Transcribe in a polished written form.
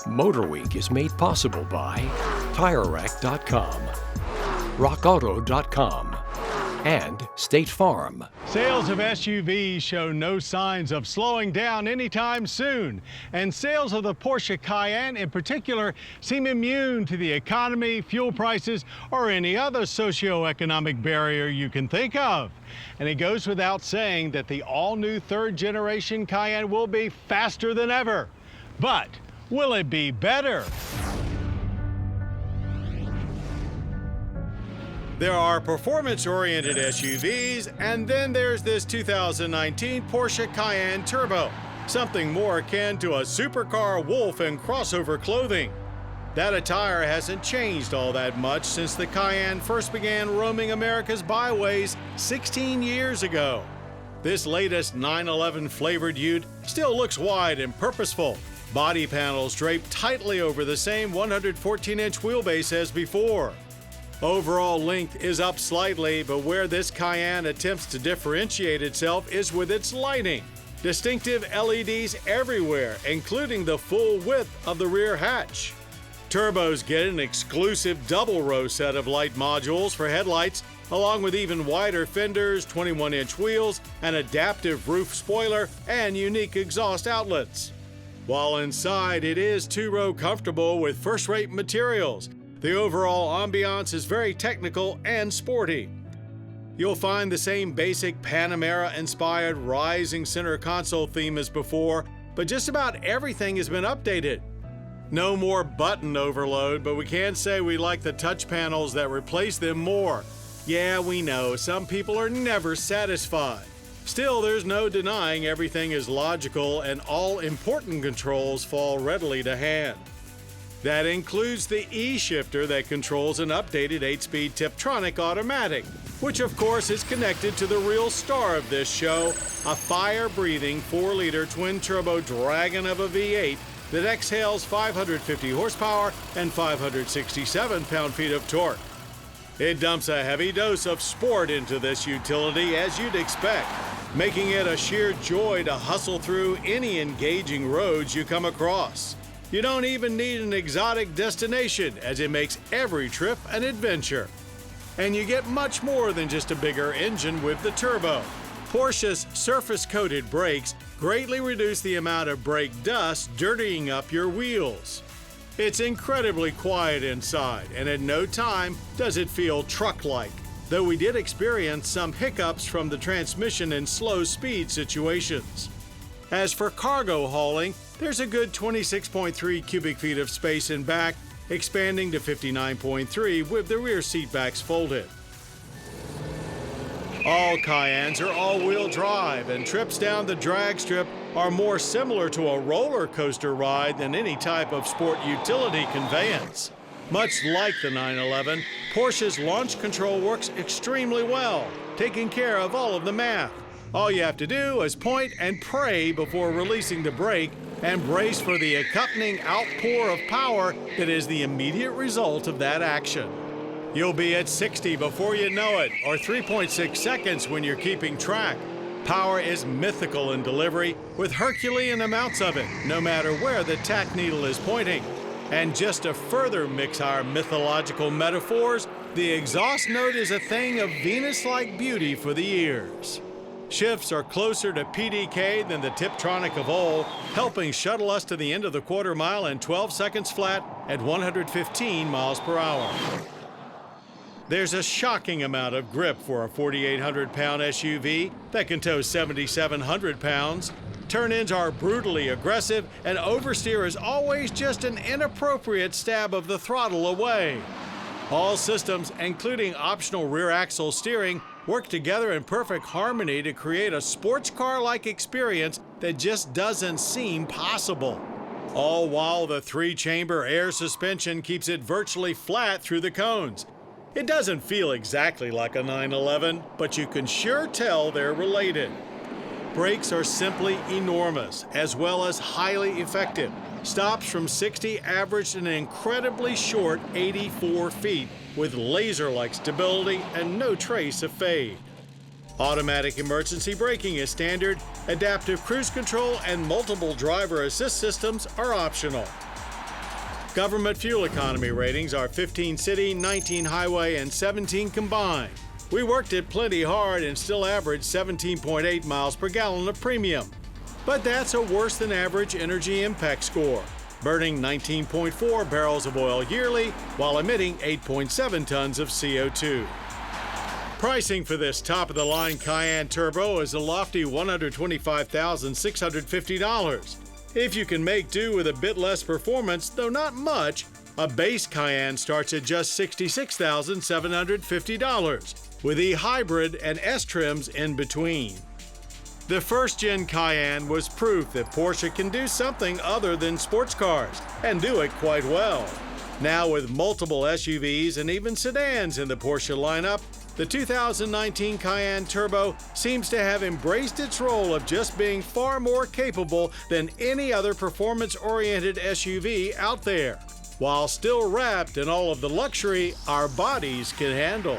MotorWeek is made possible by TireRack.com, RockAuto.com, and State Farm. Sales of SUVs show no signs of slowing down anytime soon, and sales of the Porsche Cayenne in particular seem immune to the economy, fuel prices, or any other socio-economic barrier you can think of. And it goes without saying that the all-new third-generation Cayenne will be faster than ever. But will it be better? There are performance-oriented SUVs, and then there's this 2019 Porsche Cayenne Turbo, something more akin to a supercar wolf in crossover clothing. That attire hasn't changed all that much since the Cayenne first began roaming America's byways 16 years ago. This latest 911 flavored ute still looks wide and purposeful. Body panels draped tightly over the same 114-inch wheelbase as before. Overall length is up slightly, but where this Cayenne attempts to differentiate itself is with its lighting. Distinctive LEDs everywhere, including the full width of the rear hatch. Turbos get an exclusive double-row set of light modules for headlights, along with even wider fenders, 21-inch wheels, an adaptive roof spoiler, and unique exhaust outlets. While inside, it is two-row comfortable with first-rate materials. The overall ambiance is very technical and sporty. You'll find the same basic Panamera-inspired rising center console theme as before, but just about everything has been updated. No more button overload, but we can say we like the touch panels that replace them more. Yeah, we know, some people are never satisfied. Still, there's no denying everything is logical and all important controls fall readily to hand. That includes the E-shifter that controls an updated 8-speed Tiptronic automatic, which of course is connected to the real star of this show, a fire-breathing 4-liter twin-turbo dragon of a V8 that exhales 550 horsepower and 567 pound-feet of torque. It dumps a heavy dose of sport into this utility, as you'd expect, making it a sheer joy to hustle through any engaging roads you come across. You don't even need an exotic destination, as it makes every trip an adventure. And you get much more than just a bigger engine with the turbo. Porsche's surface-coated brakes greatly reduce the amount of brake dust dirtying up your wheels. It's incredibly quiet inside, and at no time does it feel truck-like, though we did experience some hiccups from the transmission in slow-speed situations. As for cargo hauling, there's a good 26.3 cubic feet of space in back, expanding to 59.3 with the rear seat backs folded. All Cayennes are all-wheel drive, and trips down the drag strip are more similar to a roller coaster ride than any type of sport utility conveyance. Much like the 911, Porsche's launch control works extremely well, taking care of all of the math. All you have to do is point and pray before releasing the brake and brace for the accompanying outpour of power that is the immediate result of that action. You'll be at 60 before you know it, or 3.6 seconds when you're keeping track. Power is mythical in delivery, with Herculean amounts of it, no matter where the tack needle is pointing. And just to further mix our mythological metaphors, the exhaust note is a thing of Venus-like beauty for the ears. Shifts are closer to PDK than the Tiptronic of old, helping shuttle us to the end of the quarter mile in 12 seconds flat at 115 miles per hour. There's a shocking amount of grip for a 4,800-pound SUV that can tow 7,700 pounds. Turn-ins are brutally aggressive, and oversteer is always just an inappropriate stab of the throttle away. All systems, including optional rear axle steering, work together in perfect harmony to create a sports car-like experience that just doesn't seem possible. All while the 3-chamber air suspension keeps it virtually flat through the cones. It doesn't feel exactly like a 911, but you can sure tell they're related. Brakes are simply enormous, as well as highly effective. Stops from 60 averaged an incredibly short 84 feet, with laser-like stability and no trace of fade. Automatic emergency braking is standard, adaptive cruise control and multiple driver assist systems are optional. Government fuel economy ratings are 15 city, 19 highway, and 17 combined. We worked it plenty hard and still averaged 17.8 miles per gallon of premium. But that's a worse than average energy impact score, burning 19.4 barrels of oil yearly while emitting 8.7 tons of CO2. Pricing for this top-of-the-line Cayenne Turbo is a lofty $125,650. If you can make do with a bit less performance, though not much, a base Cayenne starts at just $66,750, with e-hybrid and S-trims in between. The first-gen Cayenne was proof that Porsche can do something other than sports cars, and do it quite well. Now with multiple SUVs and even sedans in the Porsche lineup, the 2019 Cayenne Turbo seems to have embraced its role of just being far more capable than any other performance-oriented SUV out there, while still wrapped in all of the luxury our bodies can handle.